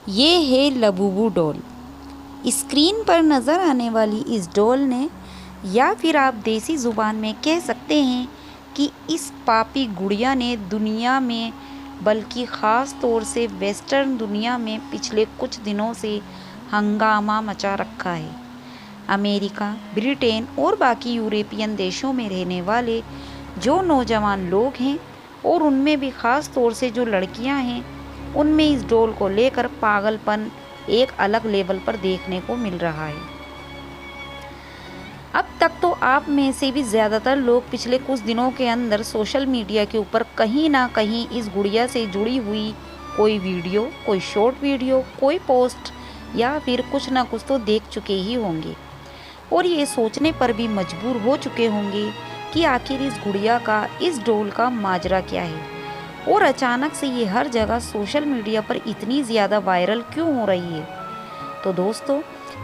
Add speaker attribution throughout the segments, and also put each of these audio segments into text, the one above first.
Speaker 1: ये है Labubu doll. Screen पर नज़र आने वाली इस डॉल ने, या फिर आप देसी ज़ुबान में कह सकते हैं कि इस पापी गुड़िया ने दुनिया में, बल्कि ख़ास तौर से वेस्टर्न दुनिया में पिछले कुछ दिनों से हंगामा मचा रखा है। अमेरिका, ब्रिटेन और बाकी यूरोपियन देशों में रहने वाले जो नौजवान लोग हैं, और उनमें भी ख़ास तौर से जो लड़कियां हैं, उनमें इस डॉल को लेकर पागलपन एक अलग लेवल पर देखने को मिल रहा है। अब तक तो आप में से भी ज़्यादातर लोग पिछले कुछ दिनों के अंदर सोशल मीडिया के ऊपर कहीं ना कहीं इस गुड़िया से जुड़ी हुई कोई वीडियो, कोई शॉर्ट वीडियो, कोई पोस्ट या फिर कुछ ना कुछ तो देख चुके ही होंगे, और ये सोचने पर भी मजबूर हो चुके होंगे कि आखिर इस गुड़िया का, इस डॉल का माजरा क्या है, और अचानक से ये हर जगह सोशल मीडिया पर इतनी ज़्यादा वायरल क्यों हो रही है। तो दोस्तों,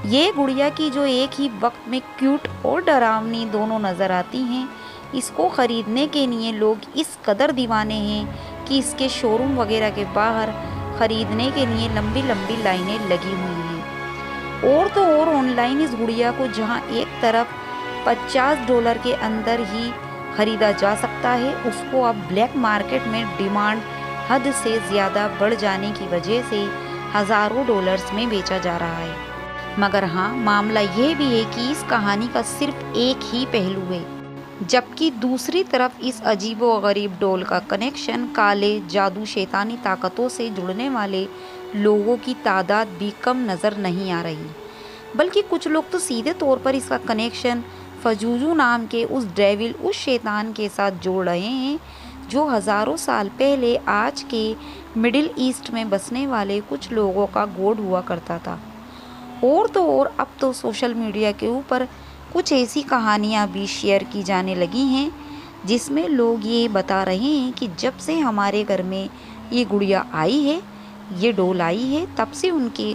Speaker 1: ये गुड़िया की जो एक ही वक्त में क्यूट और डरावनी दोनों नज़र आती हैं, इसको ख़रीदने के लिए लोग इस कदर दीवाने हैं कि इसके शोरूम वगैरह के बाहर ख़रीदने के लिए लंबी लंबी लाइनें लगी हुई हैं। और तो और ऑनलाइन इस गुड़िया को जहां एक तरफ $50 के अंदर ही ख़रीदा जा सकता है, उसको अब ब्लैक मार्केट में डिमांड हद से ज़्यादा बढ़ जाने की वजह से हज़ारों डॉलर्स में बेचा जा रहा है। मगर हाँ, मामला ये भी है कि इस कहानी का सिर्फ एक ही पहलू है, जबकि दूसरी तरफ इस अजीबो गरीब डॉल का कनेक्शन काले जादू, शैतानी ताकतों से जुड़ने वाले लोगों की तादाद भी कम नज़र नहीं आ रही। बल्कि कुछ लोग तो सीधे तौर पर इसका कनेक्शन फजूजू नाम के उस डेविल, उस शैतान के साथ जोड़ रहे हैं, जो हज़ारों साल पहले आज के मिडिल ईस्ट में बसने वाले कुछ लोगों का गॉड हुआ करता था। और तो और अब तो सोशल मीडिया के ऊपर कुछ ऐसी कहानियाँ भी शेयर की जाने लगी हैं, जिसमें लोग ये बता रहे हैं कि जब से हमारे घर में ये गुड़िया आई है, ये डॉल आई है, तब से उनके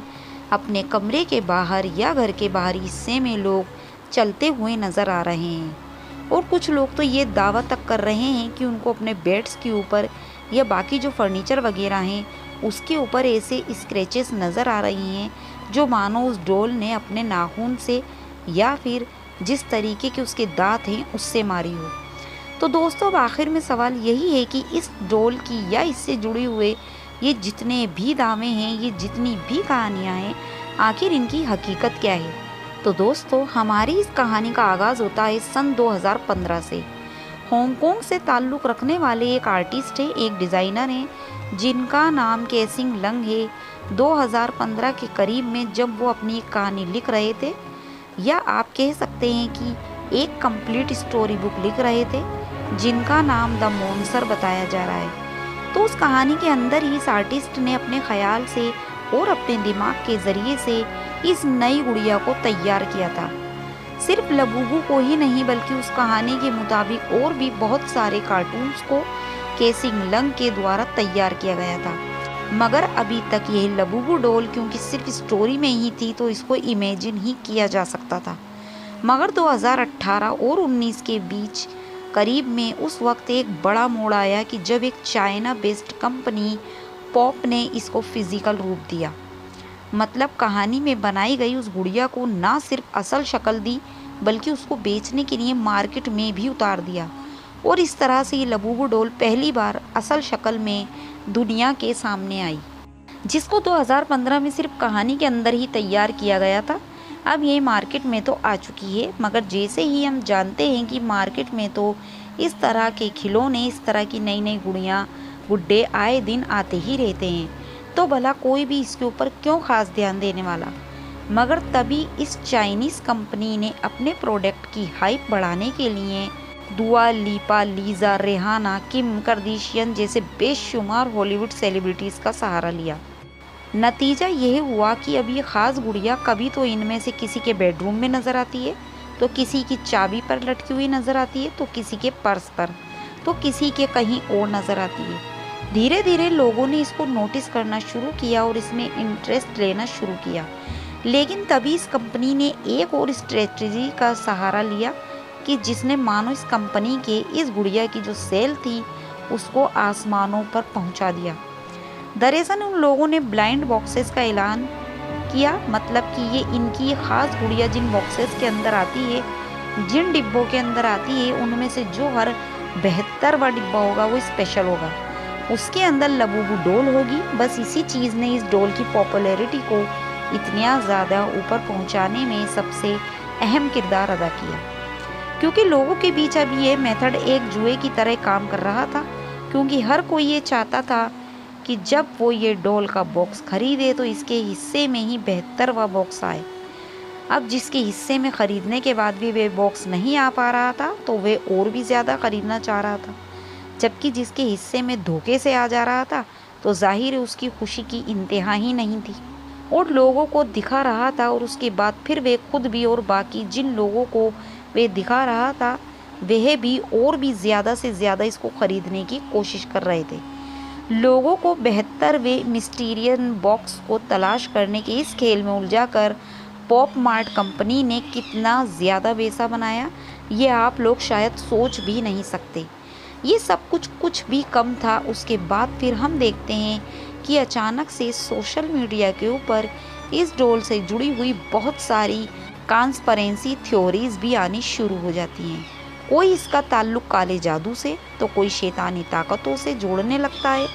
Speaker 1: अपने कमरे के बाहर या घर के बाहरी हिस्से में लोग चलते हुए नज़र आ रहे हैं। और कुछ लोग तो ये दावा तक कर रहे हैं कि उनको अपने बेड्स के ऊपर या बाकी जो फर्नीचर वगैरह हैं, उसके ऊपर ऐसे स्क्रैचेस नज़र आ रही हैं, जो मानो उस डॉल ने अपने नाखून से या फिर जिस तरीके के उसके दांत हैं उससे मारी हो। तो दोस्तों, अब आखिर में सवाल यही है कि इस डॉल की या इससे जुड़े हुए ये जितने भी दावे हैं, ये जितनी भी कहानियाँ हैं, आखिर इनकी हकीकत क्या है। तो दोस्तों, हमारी इस कहानी का आगाज़ होता है सन 2015 से। हांगकांग से ताल्लुक़ रखने वाले एक आर्टिस्ट है, एक डिज़ाइनर हैं, जिनका नाम कैसिंग लंग है। 2015 के करीब में जब वो अपनी एक कहानी लिख रहे थे, या आप कह सकते हैं कि एक कंप्लीट स्टोरी बुक लिख रहे थे, जिनका नाम द मॉन्स्टर बताया जा रहा है। तो उस कहानी के अंदर ही इस आर्टिस्ट ने अपने ख्याल से और अपने दिमाग के ज़रिए से इस नई गुड़िया को तैयार किया था। सिर्फ लबूबू को ही नहीं, बल्कि उस कहानी के मुताबिक और भी बहुत सारे कार्टून्स को कैसिंग लंग के द्वारा तैयार किया गया था। मगर अभी तक यह लबूबू डॉल क्योंकि सिर्फ स्टोरी में ही थी, तो इसको इमेजिन ही किया जा सकता था। मगर 2018 और 19 के बीच करीब में उस वक्त एक बड़ा मोड़ आया कि जब एक चाइना बेस्ड कंपनी पॉप ने इसको फिजिकल रूप दिया। मतलब कहानी में बनाई गई उस गुड़िया को ना सिर्फ असल शक्ल दी, बल्कि उसको बेचने के लिए मार्केट में भी उतार दिया। और इस तरह से ये लबूबू डॉल पहली बार असल शक्ल में दुनिया के सामने आई, जिसको 2015 में सिर्फ कहानी के अंदर ही तैयार किया गया था। अब ये मार्केट में तो आ चुकी है, मगर जैसे ही हम जानते हैं कि मार्केट में तो इस तरह के खिलौने, इस तरह की नई नई गुड़ियाँ, गुड्डे आए दिन आते ही रहते हैं, तो भला कोई भी इसके ऊपर क्यों खास ध्यान देने वाला। मगर तभी इस चाइनीज़ कंपनी ने अपने प्रोडक्ट की हाइप बढ़ाने के लिए दुआ लिपा, लीज़ा, रेहाना, किम कार्दाशियन जैसे बेशुमार हॉलीवुड सेलिब्रिटीज़ का सहारा लिया। नतीजा यह हुआ कि अब ये ख़ास गुड़िया कभी तो इनमें से किसी के बेडरूम में नज़र आती है, तो किसी की चाबी पर लटकी हुई नज़र आती है, तो किसी के पर्स पर, तो किसी के कहीं और नज़र आती है। धीरे धीरे लोगों ने इसको नोटिस करना शुरू किया और इसमें इंटरेस्ट लेना शुरू किया। लेकिन तभी इस कंपनी ने एक और स्ट्रेटजी का सहारा लिया कि जिसने मानो इस कंपनी के इस गुड़िया की जो सेल थी उसको आसमानों पर पहुंचा दिया। दरअसल उन लोगों ने ब्लाइंड बॉक्सेस का ऐलान किया, मतलब कि ये इनकी खास गुड़िया जिन बॉक्सेस के अंदर आती है, जिन डिब्बों के अंदर आती है, उनमें से जो हर 72वां डिब्बा होगा वो स्पेशल होगा, उसके अंदर लबूबू डॉल होगी। बस इसी चीज़ ने इस डॉल की पॉपुलैरिटी को इतना ज़्यादा ऊपर पहुंचाने में सबसे अहम किरदार अदा किया, क्योंकि लोगों के बीच अब ये मेथड एक जुए की तरह काम कर रहा था, क्योंकि हर कोई ये चाहता था कि जब वो ये डॉल का बॉक्स खरीदे तो इसके हिस्से में ही 72वां बॉक्स आए। अब जिसके हिस्से में ख़रीदने के बाद भी वे बॉक्स नहीं आ पा रहा था तो वे और भी ज़्यादा ख़रीदना चाह रहा था, जबकि जिसके हिस्से में धोखे से आ जा रहा था तो जाहिर है उसकी खुशी की इंतहा ही नहीं थी और लोगों को दिखा रहा था। और उसके बाद फिर वे खुद भी और बाकी जिन लोगों को वे दिखा रहा था वह भी और भी ज़्यादा से ज़्यादा इसको ख़रीदने की कोशिश कर रहे थे। लोगों को 72वें मिस्टीरियन बॉक्स को तलाश करने के इस खेल में उलझाकर पॉप मार्ट कंपनी ने कितना ज़्यादा पैसा बनाया, ये आप लोग शायद सोच भी नहीं सकते। ये सब कुछ भी कम था। उसके बाद फिर हम देखते हैं कि अचानक से सोशल मीडिया के ऊपर इस डॉल से जुड़ी हुई बहुत सारी कॉन्स्पिरेसी थ्योरीज भी आनी शुरू हो जाती हैं। कोई इसका ताल्लुक काले जादू से तो कोई शैतानी ताकतों से जोड़ने लगता है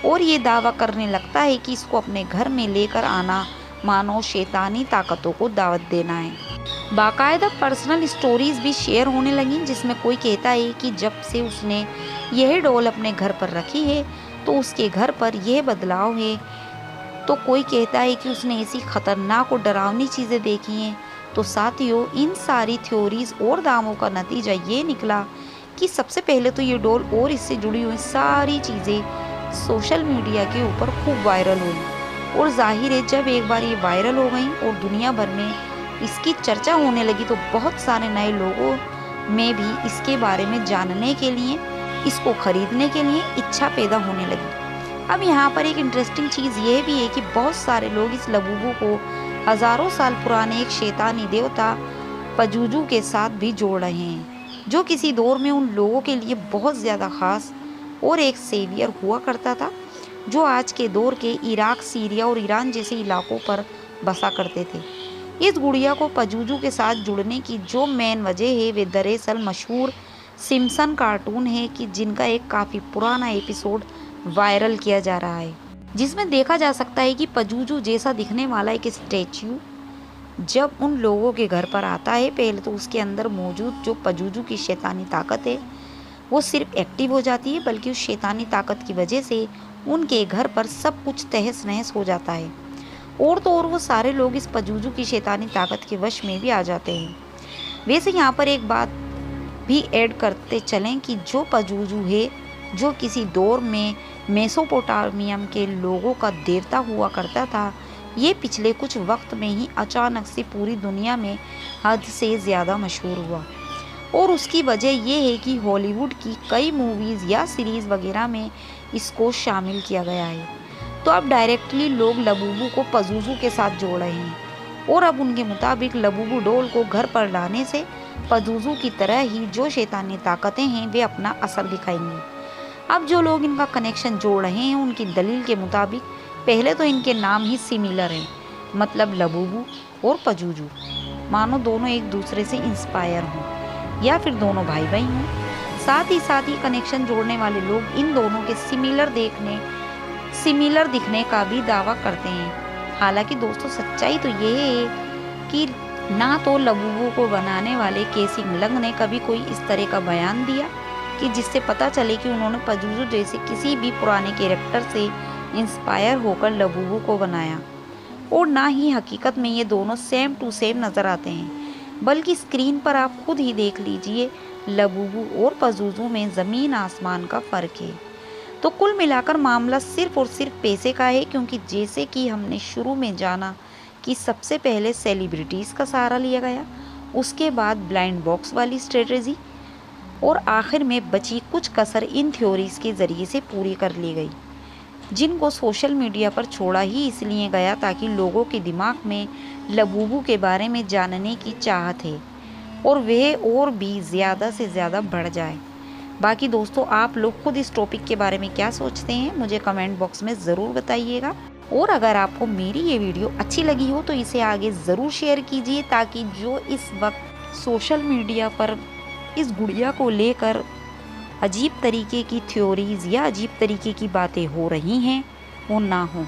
Speaker 1: और ये दावा करने लगता है कि इसको अपने घर में लेकर आना मानो शैतानी ताकतों को दावत देना है। बाकायदा पर्सनल स्टोरीज भी शेयर होने लगी, जिसमें कोई कहता है कि जब से उसने यह डॉल अपने घर पर रखी है तो उसके घर पर यह बदलाव है, तो कोई कहता है कि उसने ऐसी खतरनाक और डरावनी चीज़ें देखी हैं। तो साथियों, इन सारी थ्योरीज और दावों का नतीजा ये निकला कि सबसे पहले तो ये डॉल और इससे जुड़ी हुई सारी चीज़ें सोशल मीडिया के ऊपर खूब वायरल हुई और जाहिर है जब एक बार ये वायरल हो गई और दुनिया भर में इसकी चर्चा होने लगी तो बहुत सारे नए लोगों में भी इसके बारे में जानने के लिए, इसको खरीदने के लिए इच्छा पैदा होने लगी। अब यहाँ पर एक इंटरेस्टिंग चीज़ ये भी है कि बहुत सारे लोग इस लबूबू को हज़ारों साल पुराने एक शैतानी देवता पजूजू के साथ भी जोड़ रहे हैं, जो किसी दौर में उन लोगों के लिए बहुत ज़्यादा ख़ास और एक सेवियर हुआ करता था, जो आज के दौर के इराक, सीरिया और ईरान जैसे इलाकों पर बसा करते थे। इस गुड़िया को पजूजू के साथ जुड़ने की जो मेन वजह है वे दरअसल मशहूर सिम्पसन कार्टून है कि जिनका एक काफ़ी पुराना एपिसोड वायरल किया जा रहा है, जिसमें देखा जा सकता है कि पजूजू जैसा दिखने वाला एक स्टैच्यू जब उन लोगों के घर पर आता है, पहले तो उसके अंदर मौजूद जो पजूजू की शैतानी ताकत है वो सिर्फ एक्टिव हो जाती है, बल्कि उस शैतानी ताकत की वजह से उनके घर पर सब कुछ तहस नहस हो जाता है और तो और वो सारे लोग इस पजूजू की शैतानी ताकत के वश में भी आ जाते हैं। वैसे यहाँ पर एक बात भी ऐड करते चलें कि जो पजूजू है, जो किसी दौर में मेसोपोटामियम के लोगों का देवता हुआ करता था, ये पिछले कुछ वक्त में ही अचानक से पूरी दुनिया में हद से ज़्यादा मशहूर हुआ और उसकी वजह ये है कि हॉलीवुड की कई मूवीज़ या सीरीज़ वगैरह में इसको शामिल किया गया है। तो अब डायरेक्टली लोग लबूबू को पजूजू के साथ जोड़ रहे हैं और अब उनके मुताबिक लबूबू डॉल को घर पर लाने से पजूजू की तरह ही जो शैतानी ताकतें हैं वे अपना असर दिखाएंगी। अब जो लोग इनका कनेक्शन जोड़ रहे हैं उनकी दलील के मुताबिक पहले तो इनके नाम ही सिमिलर हैं, मतलब लबूबू और पजूजू मानो दोनों एक दूसरे से इंस्पायर हों या फिर दोनों भाई भाई हों। साथ ही कनेक्शन जोड़ने वाले लोग इन दोनों के सिमिलर दिखने का भी दावा करते हैं। हालांकि दोस्तों सच्चाई तो ये है कि ना तो लबूबू को बनाने वाले केसी इंगलंग ने कभी कोई इस तरह का बयान दिया कि जिससे पता चले कि उन्होंने पजूजू जैसे किसी भी पुराने कैरेक्टर से इंस्पायर होकर लबूबू को बनाया, और ना ही हकीकत में ये दोनों सेम टू सेम नज़र आते हैं, बल्कि स्क्रीन पर आप खुद ही देख लीजिए, लबूबू और पजूजू में ज़मीन आसमान का फ़र्क है। तो कुल मिलाकर मामला सिर्फ और सिर्फ पैसे का है, क्योंकि जैसे कि हमने शुरू में जाना कि सबसे पहले सेलिब्रिटीज़ का सहारा लिया गया, उसके बाद ब्लाइंड बॉक्स वाली स्ट्रेटजी और आखिर में बची कुछ कसर इन थ्योरीज़ के ज़रिए से पूरी कर ली गई, जिनको सोशल मीडिया पर छोड़ा ही इसलिए गया ताकि लोगों के दिमाग में लबूबू के बारे में जानने की चाहत है और वह और भी ज़्यादा से ज़्यादा बढ़ जाए। बाकी दोस्तों आप लोग खुद इस टॉपिक के बारे में क्या सोचते हैं मुझे कमेंट बॉक्स में ज़रूर बताइएगा। और अगर आपको मेरी ये वीडियो अच्छी लगी हो तो इसे आगे ज़रूर शेयर कीजिए, ताकि जो इस वक्त सोशल मीडिया पर इस गुड़िया को लेकर अजीब तरीके की थ्योरीज़ या अजीब तरीके की बातें हो रही हैं वो ना हो।